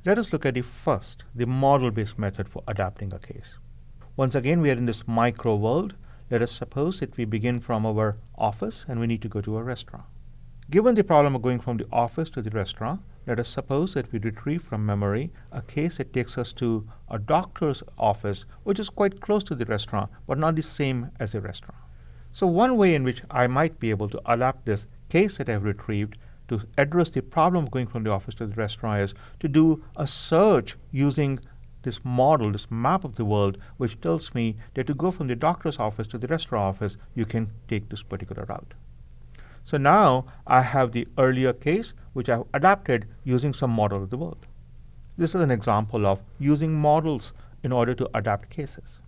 Let us look at the model-based method for adapting a case. Once again, we are in this micro world. Let us suppose that we begin from our office and we need to go to a restaurant. Given the problem of going from the office to the restaurant, let us suppose that we retrieve from memory a case that takes us to a doctor's office, which is quite close to the restaurant, but not the same as the restaurant. So one way in which I might be able to adapt this case that I've retrieved to address the problem of going from the office to the restaurant is to do a search using this model, this map of the world, which tells me that to go from the doctor's office to the restaurant office, you can take this particular route. So now I have the earlier case, which I've adapted using some model of the world. This is an example of using models in order to adapt cases.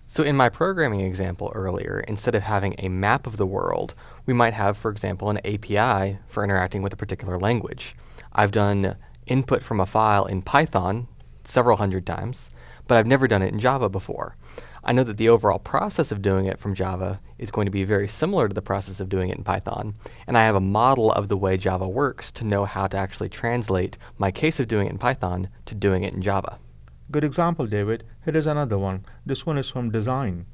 So in my programming example earlier, instead of having a map of the world, we might have, for example, an API for interacting with a particular language. I've done input from a file in Python several hundred times, but I've never done it in Java before. I know that the overall process of doing it from Java is going to be very similar to the process of doing it in Python, and I have a model of the way Java works to know how to actually translate my case of doing it in Python to doing it in Java. Good example, David. Here is another one. This one is from design.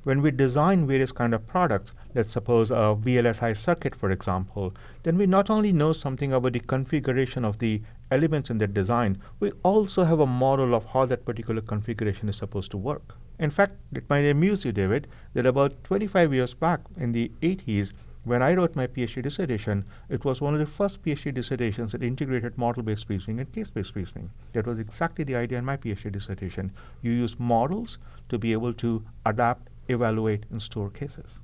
When we design various kind of products, let's suppose a VLSI circuit, for example, then we not only know something about the configuration of the elements in that design, we also have a model of how that particular configuration is supposed to work. In fact, it might amuse you, David, that about 25 years back in the 80s, when I wrote my PhD dissertation, it was one of the first PhD dissertations that integrated model-based reasoning and case-based reasoning. That was exactly the idea in my PhD dissertation. You use models to be able to adapt, evaluate, and store cases.